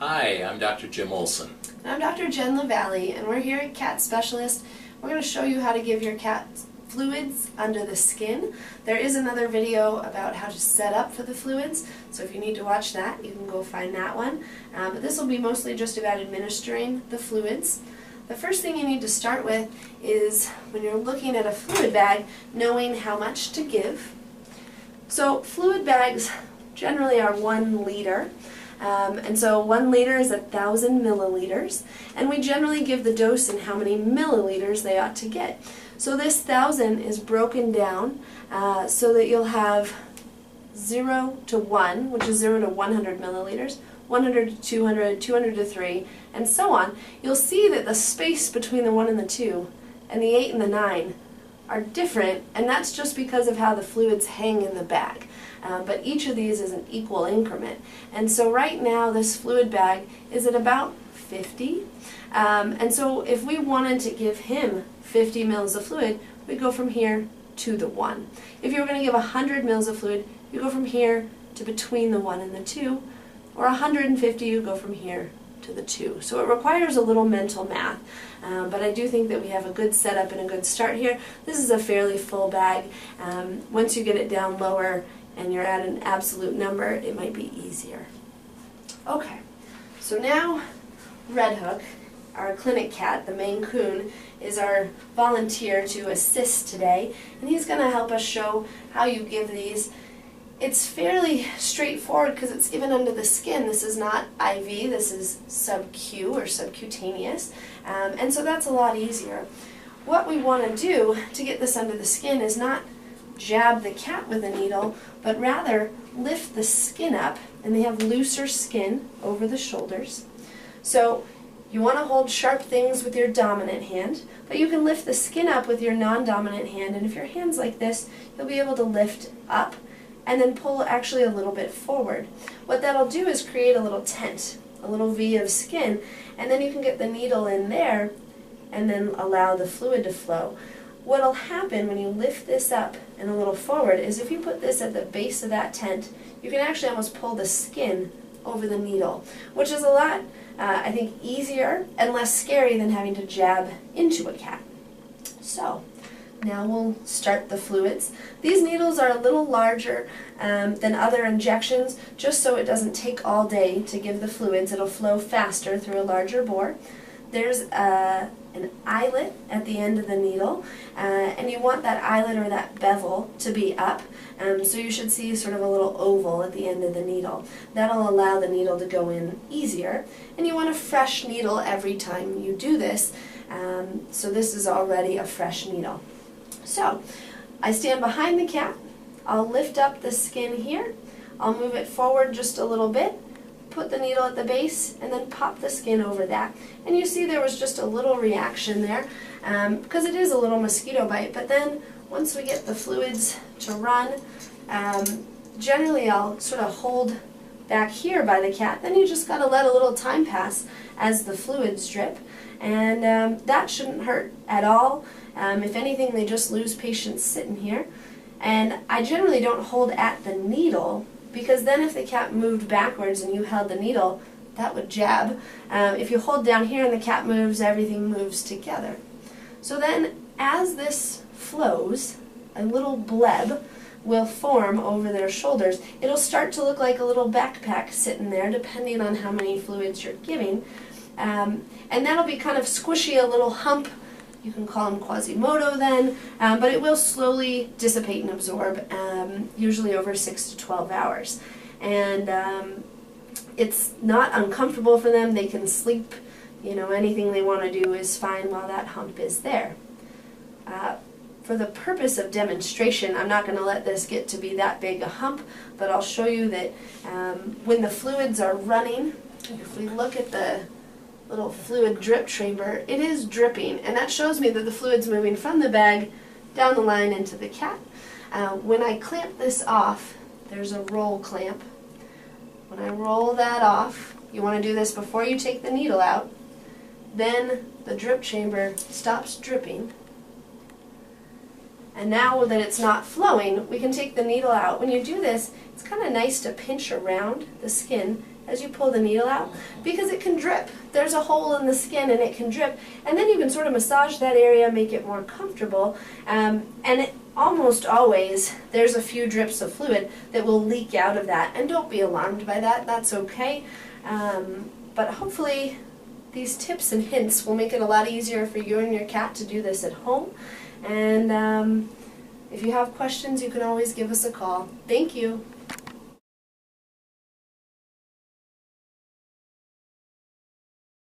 Hi, I'm Dr. Jim Olson. I'm Dr. Jen Lavallee, and we're here at Cat Specialist. We're going to show you how to give your cat fluids under the skin. There is another video about how to set up for the fluids, so if you need to watch that, you can go find that one. But this will be mostly just about administering the fluids. The first thing you need to start with is, when you're looking at a fluid bag, knowing how much to give. So fluid bags generally are 1 liter. And so 1 liter is 1,000 milliliters, and we generally give the dose in how many milliliters they ought to get. So this 1,000 is broken down so that you'll have 0 to 1, which is 0 to 100 milliliters, 100 to 200, 200 to 3, and so on. You'll see that the space between the 1 and the 2 and the 8 and the 9 are different, and that's just because of how the fluids hang in the bag. But each of these is an equal increment. And so right now this fluid bag is at about 50. And so if we wanted to give him 50 mils of fluid, we go from here to the 1. If you were going to give 100 mils of fluid, you go from here to between the 1 and the 2. Or 150, you go from here to the 2. So it requires a little mental math. But I do think that we have a good setup and a good start here. This is a fairly full bag. Once you get it down lower and you're at an absolute number, it might be easier. Okay, so now Red Hook, our clinic cat, the Maine Coon, is our volunteer to assist today, and he's going to help us show how you give these. It's fairly straightforward because it's given under the skin. This is not IV, this is sub-Q or subcutaneous, and so that's a lot easier. What we want to do to get this under the skin is not jab the cat with a needle, but rather lift the skin up, and they have looser skin over the shoulders. So you want to hold sharp things with your dominant hand, but you can lift the skin up with your non-dominant hand, and if your hand's like this, you'll be able to lift up and then pull actually a little bit forward. What that'll do is create a little tent, a little V of skin, and then you can get the needle in there and then allow the fluid to flow. What'll happen when you lift this up and a little forward is, if you put this at the base of that tent, you can actually almost pull the skin over the needle, which is a lot, I think, easier and less scary than having to jab into a cat. So now we'll start the fluids. These needles are a little larger than other injections, just so it doesn't take all day to give the fluids. It'll flow faster through a larger bore. There's an eyelet at the end of the needle, and you want that eyelet or that bevel to be up, so you should see sort of a little oval at the end of the needle. That'll allow the needle to go in easier, and you want a fresh needle every time you do this, so this is already a fresh needle. So I stand behind the cat, I'll lift up the skin here, I'll move it forward just a little bit, put the needle at the base, and then pop the skin over that. And you see there was just a little reaction there, because it is a little mosquito bite, but then once we get the fluids to run, generally I'll sort of hold back here by the cat. Then you just got to let a little time pass as the fluids drip, and that shouldn't hurt at all. If anything, they just lose patience sitting here. And I generally don't hold at the needle, because then if the cat moved backwards and you held the needle, that would jab. If you hold down here and the cat moves, everything moves together. So then, as this flows, a little bleb will form over their shoulders. It'll start to look like a little backpack sitting there, depending on how many fluids you're giving. And that'll be kind of squishy, a little hump. You can call them Quasimodo then, but it will slowly dissipate and absorb, usually over 6 to 12 hours. And it's not uncomfortable for them. They can sleep, anything they want to do is fine while that hump is there. For the purpose of demonstration, I'm not going to let this get to be that big a hump, but I'll show you that when the fluids are running, if we look at the little fluid drip chamber, it is dripping, and that shows me that the fluid's moving from the bag down the line into the cat. When I clamp this off, there's a roll clamp. When I roll that off, you want to do this before you take the needle out, then the drip chamber stops dripping, And now that it's not flowing, we can take the needle out. When you do this, it's kind of nice to pinch around the skin as you pull the needle out, because it can drip. There's a hole in the skin and it can drip, and then you can sort of massage that area, make it more comfortable, and almost always there's a few drips of fluid that will leak out of that, and don't be alarmed by that, that's okay. But hopefully these tips and hints will make it a lot easier for you and your cat to do this at home. And if you have questions, you can always give us a call. Thank you.